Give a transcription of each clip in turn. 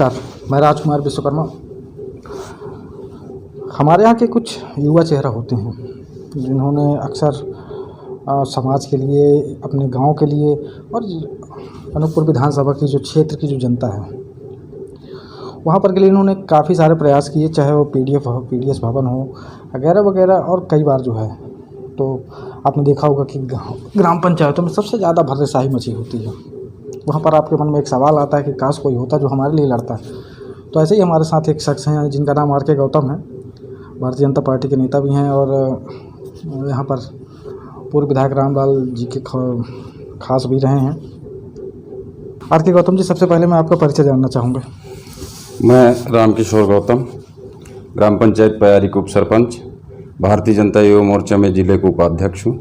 नमस्कार, मैं राजकुमार विश्वकर्मा। हमारे यहाँ के कुछ युवा चेहरा होते हैं जिन्होंने अक्सर समाज के लिए, अपने गांव के लिए और अनूपपुर विधानसभा की जो क्षेत्र की जो जनता है वहाँ पर के लिए इन्होंने काफ़ी सारे प्रयास किए, चाहे वो पीडीएस भवन हो वगैरह वगैरह। और कई बार जो है तो आपने देखा होगा कि ग्राम पंचायतों में सबसे ज़्यादा भर्रेशाही मची होती है। वहाँ पर आपके मन में एक सवाल आता है कि काश कोई होता जो हमारे लिए लड़ता। तो ऐसे ही हमारे साथ एक शख्स हैं जिनका नाम आर के गौतम है, भारतीय जनता पार्टी के नेता भी हैं और यहाँ पर पूर्व विधायक रामलाल जी के खास भी रहे हैं। आर के गौतम जी, सबसे पहले मैं आपका परिचय जानना चाहूँगा। मैं रामकिशोर गौतम, ग्राम पंचायत पयारी के उप सरपंच, भारतीय जनता युवा मोर्चा में जिले के उपाध्यक्ष हूँ।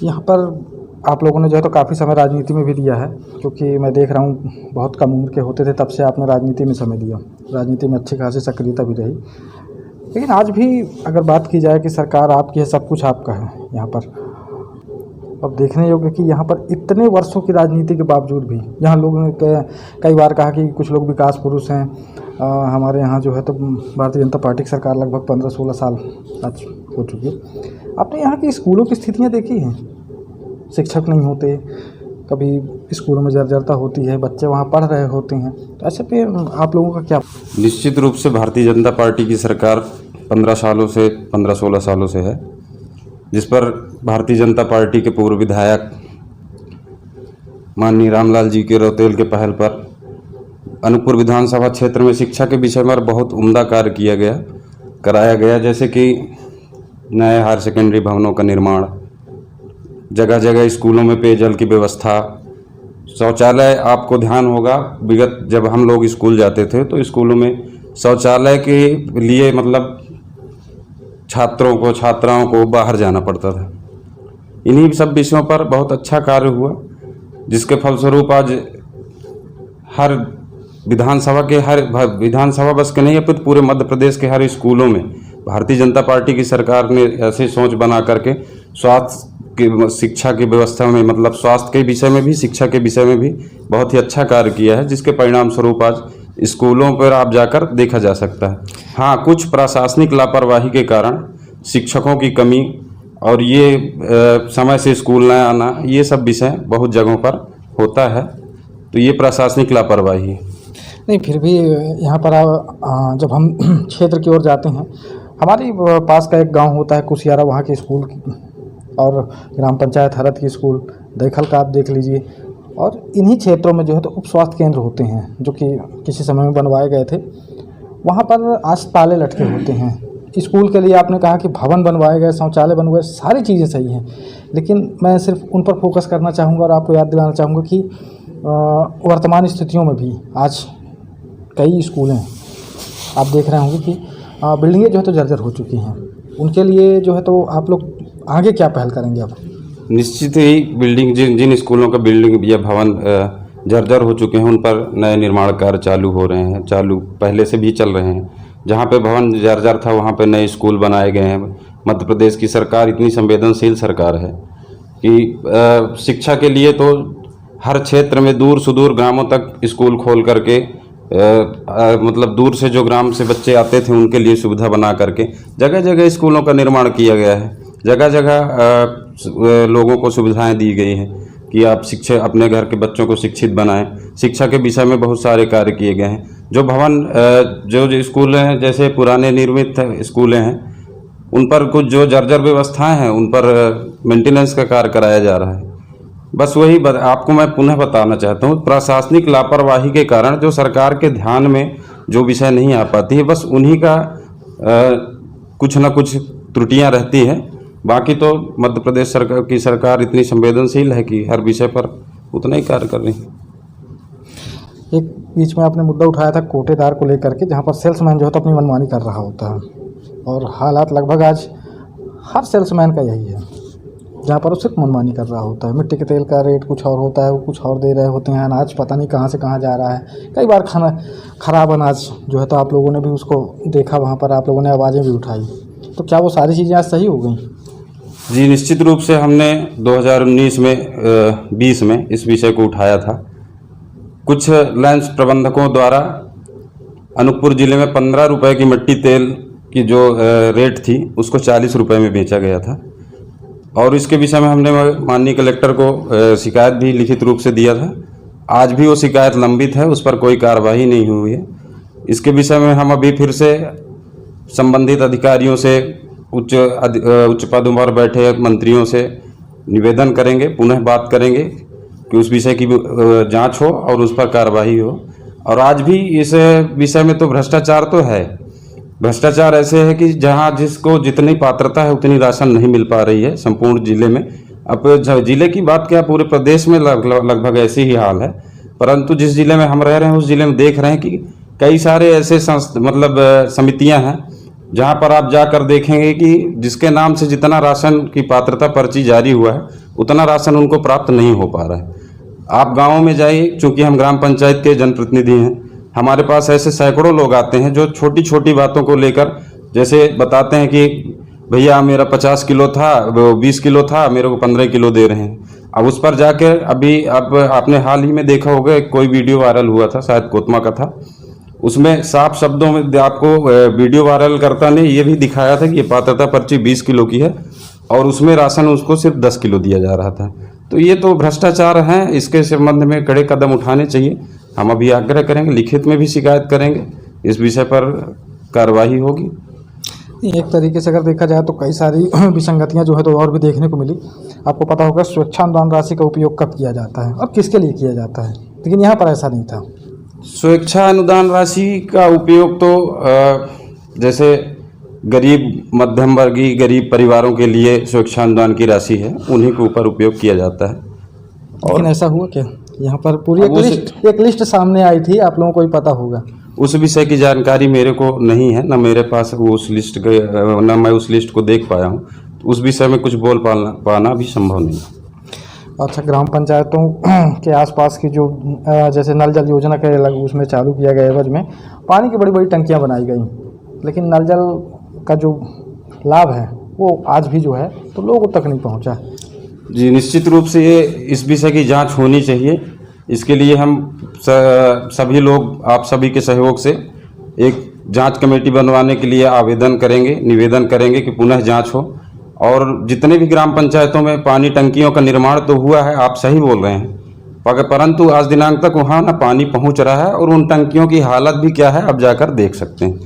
यहाँ पर आप लोगों ने जो है तो काफ़ी समय राजनीति में भी दिया है, क्योंकि मैं देख रहा हूँ बहुत कम उम्र के होते थे तब से आपने राजनीति में समय दिया, राजनीति में अच्छी खासी सक्रियता भी रही। लेकिन आज भी अगर बात की जाए कि सरकार आपकी है, सब कुछ आपका है यहाँ पर, अब देखने योग्य कि यहाँ पर इतने वर्षों की राजनीति के बावजूद भी यहाँ लोगों ने कई बार कहा कि कुछ लोग विकास पुरुष हैं। हमारे यहाँ जो है तो भारतीय जनता पार्टी की सरकार लगभग 15-16 साल आज हो चुकी है। आपने यहाँ की स्कूलों की स्थितियाँ देखी हैं? शिक्षक नहीं होते, कभी स्कूलों में जर्जरता होती है, बच्चे वहाँ पढ़ रहे होते हैं, तो ऐसे पे आप लोगों का क्या? निश्चित रूप से भारतीय जनता पार्टी की सरकार 15-16 सालों से है, जिस पर भारतीय जनता पार्टी के पूर्व विधायक माननीय रामलाल जी के रौतेल के पहल पर अनूपपुर विधानसभा क्षेत्र में शिक्षा के विषय में बहुत उम्दा कार्य कराया गया। जैसे कि नए हायर सेकेंडरी भवनों का निर्माण, जगह जगह स्कूलों में पेयजल की व्यवस्था, शौचालय। आपको ध्यान होगा विगत जब हम लोग स्कूल जाते थे तो स्कूलों में शौचालय के लिए मतलब छात्राओं को बाहर जाना पड़ता था। इन्हीं सब विषयों पर बहुत अच्छा कार्य हुआ, जिसके फलस्वरूप आज हर विधानसभा बस के नहीं, अब पूरे मध्य प्रदेश के हर स्कूलों में भारतीय जनता पार्टी की सरकार ने ऐसी सोच बना करके शिक्षा की व्यवस्था में, मतलब स्वास्थ्य के विषय में भी, शिक्षा के विषय में भी बहुत ही अच्छा कार्य किया है, जिसके परिणाम स्वरूप आज स्कूलों पर आप जाकर देखा जा सकता है। हाँ, कुछ प्रशासनिक लापरवाही के कारण शिक्षकों की कमी और ये समय से स्कूल न आना, ये सब विषय बहुत जगहों पर होता है, तो ये प्रशासनिक लापरवाही है। नहीं, फिर भी यहाँ पर जब हम क्षेत्र की ओर जाते हैं, हमारे पास का एक गांव होता है कुसियारा, वहाँ के स्कूल और ग्राम पंचायत हरत की स्कूल, देखल का आप देख लीजिए। और इन्हीं क्षेत्रों में जो है तो उप स्वास्थ्य केंद्र होते हैं जो कि किसी समय में बनवाए गए थे। वहाँ पर आज ताले लटके होते हैं। स्कूल के लिए आपने कहा कि भवन बनवाए गए, शौचालय बनवाए, सारी चीज़ें सही हैं, लेकिन मैं सिर्फ उन पर फोकस करना चाहूँगा और आपको याद दिलाना चाहूँगा कि वर्तमान स्थितियों में भी आज कई स्कूलें आप देख रहे होंगे कि बिल्डिंगें जो है तो जर्जर हो चुकी हैं। उनके लिए जो है तो आप लोग आगे क्या पहल करेंगे? अब निश्चित ही बिल्डिंग, जिन स्कूलों का बिल्डिंग या भवन जर्जर हो चुके हैं, उन पर नए निर्माण कार्य चालू हो रहे हैं, पहले से भी चल रहे हैं। जहाँ पे भवन जर्जर था वहाँ पे नए स्कूल बनाए गए हैं। मध्य प्रदेश की सरकार इतनी संवेदनशील सरकार है कि शिक्षा के लिए तो हर क्षेत्र में दूर सुदूर ग्रामों तक स्कूल खोल करके मतलब दूर से जो ग्राम से बच्चे आते थे उनके लिए सुविधा बना करके जगह जगह स्कूलों का निर्माण किया गया है। जगह जगह लोगों को सुविधाएं दी गई हैं कि आप अपने घर के बच्चों को शिक्षित बनाएं। शिक्षा के विषय में बहुत सारे कार्य किए गए हैं। जो भवन जो स्कूल हैं, जैसे पुराने निर्मित स्कूलें हैं, उन पर कुछ जो जर्जर व्यवस्थाएं हैं उन पर मेंटेनेंस का कार्य कराया जा रहा है। बस वही आपको मैं पुनः बताना चाहता हूँ, प्रशासनिक लापरवाही के कारण जो सरकार के ध्यान में जो विषय नहीं आ पाती है, बस उन्हीं का कुछ न कुछ त्रुटियां रहती हैं। बाकी तो मध्य प्रदेश सरकार इतनी संवेदनशील है कि हर विषय पर उतना ही कार्य कर रही है। एक बीच में आपने मुद्दा उठाया था कोटेदार को लेकर के, जहाँ पर सेल्समैन जो है तो अपनी मनमानी कर रहा होता है, और हालात लगभग आज हर सेल्समैन का यही है, जहाँ पर वो सिर्फ मनमानी कर रहा होता है। मिट्टी के तेल का रेट कुछ और होता है, वो कुछ और दे रहे होते हैं। अनाज पता नहीं कहाँ से कहाँ जा रहा है। कई बार खराब अनाज जो है तो आप लोगों ने भी उसको देखा, वहाँ पर आप लोगों ने आवाज़ें भी उठाई। तो क्या वो सारी चीज़ें आज सही हो गई? जी, निश्चित रूप से हमने 2019 में 20 में इस विषय को उठाया था कुछ लैंड प्रबंधकों द्वारा अनूपपुर ज़िले में 15 रुपए की मिट्टी तेल की जो रेट थी उसको 40 रुपए में बेचा गया था। और इसके विषय में हमने माननीय कलेक्टर को शिकायत भी लिखित रूप से दिया था। आज भी वो शिकायत लंबित है, उस पर कोई कार्रवाई नहीं हुई है। इसके विषय में हम अभी फिर से संबंधित अधिकारियों से उच्च पदों पर बैठे मंत्रियों से निवेदन करेंगे, पुनः बात करेंगे कि उस विषय की जांच हो और उस पर कार्रवाई हो। और आज भी इस विषय में तो भ्रष्टाचार तो है। भ्रष्टाचार ऐसे है कि जहां जिसको जितनी पात्रता है उतनी राशन नहीं मिल पा रही है संपूर्ण जिले में। अब जिले की बात क्या, पूरे प्रदेश में लगभग ऐसी ही हाल है। परंतु जिस जिले में हम रह रहे हैं उस जिले में देख रहे हैं कि कई सारे ऐसे समितियां हैं जहां पर आप जाकर देखेंगे कि जिसके नाम से जितना राशन की पात्रता पर्ची जारी हुआ है उतना राशन उनको प्राप्त नहीं हो पा रहा है। आप गाँव में जाइए, चूँकि हम ग्राम पंचायत के जनप्रतिनिधि हैं, हमारे पास ऐसे सैकड़ों लोग आते हैं जो छोटी छोटी बातों को लेकर जैसे बताते हैं कि भैया मेरा 50 किलो था, 20 किलो था, मेरे को 15 किलो दे रहे हैं। अब उस पर जाकर अब आपने हाल ही में देखा होगा, कोई वीडियो वायरल हुआ था, शायद कोतमा का था। उसमें साफ शब्दों में आपको वीडियो वायरल करता ने ये भी दिखाया था कि ये पात्रता पर्ची 20 किलो की है और उसमें राशन उसको सिर्फ 10 किलो दिया जा रहा था। तो ये तो भ्रष्टाचार है, इसके संबंध में कड़े कदम उठाने चाहिए। हम अभी आग्रह करेंगे, लिखित में भी शिकायत करेंगे, इस विषय पर कार्रवाई होगी। एक तरीके से अगर देखा जाए तो कई सारी विसंगतियां जो है तो और भी देखने को मिली। आपको पता होगा स्वेच्छा अनुदान राशि का उपयोग कब किया जाता है और किसके लिए किया जाता है, लेकिन यहाँ पर ऐसा नहीं था। स्वेच्छा अनुदान राशि का उपयोग तो जैसे गरीब मध्यम वर्गीय गरीब परिवारों के लिए स्वेच्छा अनुदान की राशि है, उन्हीं के ऊपर उपयोग किया जाता है। लेकिन ऐसा हुआ क्या? यहाँ पर पूरी एक लिस्ट सामने आई थी, आप लोगों को ही पता होगा। उस विषय की जानकारी मेरे को नहीं है, ना मेरे पास वो उस लिस्ट के, ना मैं उस लिस्ट को देख पाया हूँ। उस विषय में कुछ बोल पाना भी संभव नहीं। अच्छा, ग्राम पंचायतों के आसपास की जो जैसे नल जल योजना के उसमें चालू किया गया एवज में पानी की बड़ी बड़ी टंकियाँ बनाई गई, लेकिन नल जल का जो लाभ है वो आज भी जो है तो लोगों तक नहीं पहुँचा। जी, निश्चित रूप से ये इस विषय की जांच होनी चाहिए। इसके लिए हम सभी लोग आप सभी के सहयोग से एक जांच कमेटी बनवाने के लिए आवेदन करेंगे, निवेदन करेंगे कि पुनः जांच हो। और जितने भी ग्राम पंचायतों में पानी टंकियों का निर्माण तो हुआ है, आप सही बोल रहे हैं, परंतु आज दिनांक तक वहाँ ना पानी पहुँच रहा है और उन टंकियों की हालत भी क्या है आप जाकर देख सकते हैं।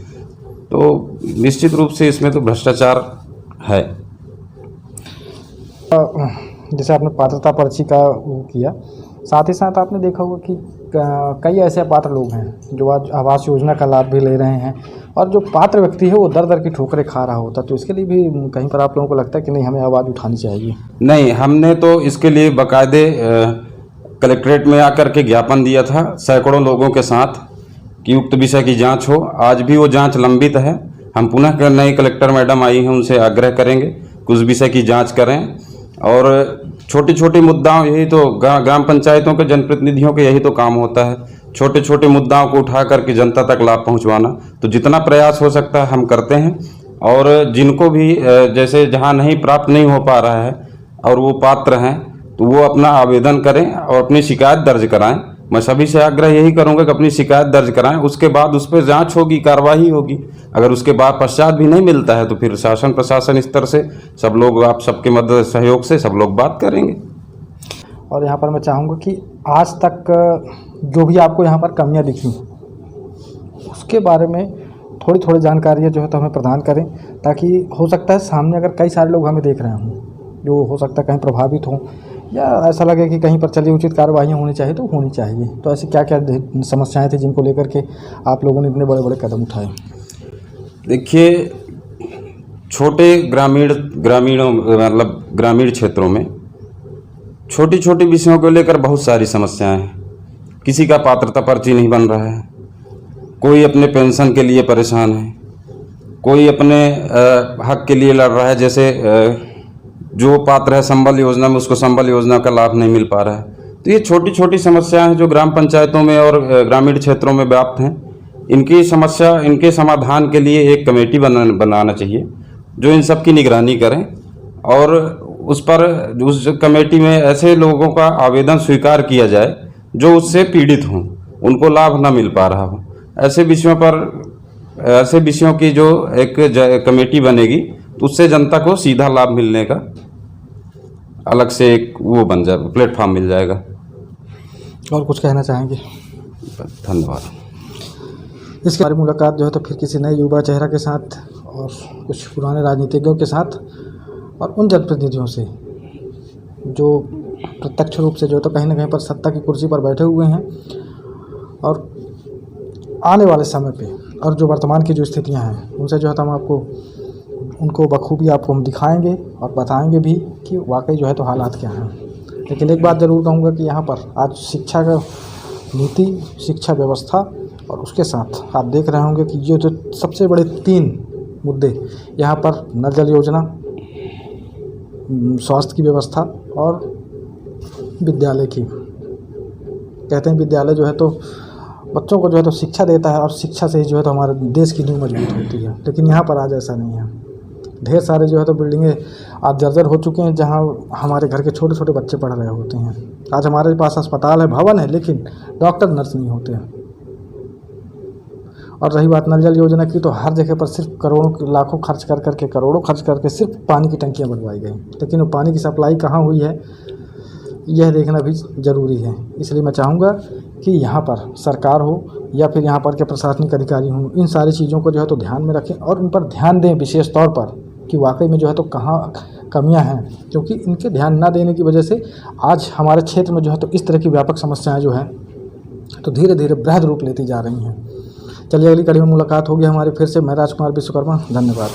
तो निश्चित रूप से इसमें तो भ्रष्टाचार है। जैसे आपने पात्रता पर्ची का वो किया, साथ ही साथ आपने देखा होगा कि कई ऐसे पात्र लोग हैं जो आज आवास योजना का लाभ भी ले रहे हैं और जो पात्र व्यक्ति है वो दर दर की ठोकरें खा रहा होता, तो इसके लिए भी कहीं पर आप लोगों को लगता है कि नहीं हमें आवाज़ उठानी चाहिए? नहीं, हमने तो इसके लिए बाकायदे कलेक्ट्रेट में आकर के ज्ञापन दिया था सैकड़ों लोगों के साथ कि उक्त विषय की जांच हो। आज भी वो जांच लंबित है। हम पुनः नई कलेक्टर मैडम आई हैं, उनसे आग्रह करेंगे कि उस विषय की जाँच करें। और छोटी छोटी मुद्दाओं, यही तो ग्राम पंचायतों के जनप्रतिनिधियों के यही तो काम होता है, छोटे छोटे मुद्दाओं को उठा करके जनता तक लाभ पहुंचवाना। तो जितना प्रयास हो सकता है हम करते हैं। और जिनको भी जैसे जहां नहीं प्राप्त नहीं हो पा रहा है और वो पात्र हैं तो वो अपना आवेदन करें और अपनी शिकायत दर्ज कराएं। मैं सभी से आग्रह यही करूंगा कि अपनी शिकायत दर्ज कराएं, उसके बाद उस पर जांच होगी, कार्रवाई होगी। अगर उसके बाद पश्चात भी नहीं मिलता है तो फिर शासन प्रशासन स्तर से सब लोग, आप सबके मदद सहयोग से सब लोग बात करेंगे। और यहाँ पर मैं चाहूँगा कि आज तक जो भी आपको यहाँ पर कमियाँ दिखी उसके बारे में थोड़ी थोड़ी जानकारियाँ जो है तो हमें प्रदान करें, ताकि हो सकता है सामने अगर कई सारे लोग हमें देख रहे हों जो हो सकता है कहीं प्रभावित हों या ऐसा लगे कि कहीं पर चलिए उचित कार्रवाई होनी चाहिए तो होनी चाहिए। तो ऐसी क्या क्या समस्याएं थी जिनको लेकर के आप लोगों ने इतने बड़े बड़े कदम उठाए? देखिए, छोटे ग्रामीण क्षेत्रों में छोटी छोटी विषयों को लेकर बहुत सारी समस्याएं हैं। किसी का पात्रता पर्ची नहीं बन रहा है, कोई अपने पेंशन के लिए परेशान है, कोई अपने हक के लिए लड़ रहा है। जैसे जो पात्र है संबल योजना में, उसको संबल योजना का लाभ नहीं मिल पा रहा है। तो ये छोटी छोटी समस्याएं हैं जो ग्राम पंचायतों में और ग्रामीण क्षेत्रों में व्याप्त हैं। इनके समाधान के लिए एक कमेटी बनाना चाहिए जो इन सब की निगरानी करें और उस कमेटी में ऐसे लोगों का आवेदन स्वीकार किया जाए जो उससे पीड़ित हों, उनको लाभ ना मिल पा रहा हो। ऐसे विषयों की जो एक कमेटी बनेगी, तो उससे जनता को सीधा लाभ मिलने का अलग से एक वो बन जाए, प्लेटफॉर्म मिल जाएगा। और कुछ कहना चाहेंगे? धन्यवाद। इसके बारे में मुलाकात जो है तो फिर किसी नए युवा चेहरा के साथ और कुछ पुराने राजनीतिज्ञों के साथ और उन जनप्रतिनिधियों से जो प्रत्यक्ष रूप से जो है तो कहीं ना कहीं पर सत्ता की कुर्सी पर बैठे हुए हैं और आने वाले समय पे और जो वर्तमान की जो स्थितियां हैं उनसे जो है तो हम आपको उनको बखूबी आपको हम दिखाएंगे और बताएंगे भी कि वाकई जो है तो हालात क्या हैं। लेकिन एक बात ज़रूर कहूँगा कि यहाँ पर आज शिक्षा का नीति, शिक्षा व्यवस्था और उसके साथ आप देख रहे होंगे कि ये जो सबसे बड़े 3 मुद्दे यहाँ पर नल जल योजना, स्वास्थ्य की व्यवस्था और विद्यालय की। कहते हैं विद्यालय जो है तो बच्चों को जो है तो शिक्षा देता है और शिक्षा से ही जो है तो हमारे देश की नींव मजबूत होती है। लेकिन यहाँ पर आज ऐसा नहीं है। ढेर सारे जो है तो बिल्डिंगें आज जर्जर हो चुके हैं जहाँ हमारे घर के छोटे छोटे बच्चे पढ़ रहे होते हैं। आज हमारे पास अस्पताल है, भवन है, लेकिन डॉक्टर नर्स नहीं होते हैं। और रही बात नल जल योजना की, तो हर जगह पर सिर्फ करोड़ों लाखों खर्च कर करके करोड़ों खर्च करके सिर्फ पानी की टंकियाँ बनवाई गई, लेकिन वो पानी की सप्लाई कहाँ हुई है यह देखना भी ज़रूरी है। इसलिए मैं चाहूँगा कि यहाँ पर सरकार हो या फिर यहाँ पर के प्रशासनिक अधिकारी हों, इन सारी चीज़ों को जो है तो ध्यान में रखें और उन पर ध्यान दें विशेष तौर पर कि वाकई में जो है तो कहाँ कमियां हैं, क्योंकि इनके ध्यान ना देने की वजह से आज हमारे क्षेत्र में जो है तो इस तरह की व्यापक समस्याएं जो हैं तो धीरे धीरे बृहद रूप लेती जा रही हैं। चलिए अगली कड़ी में मुलाकात होगी हमारी फिर से। मैं राजकुमार विश्वकर्मा, धन्यवाद।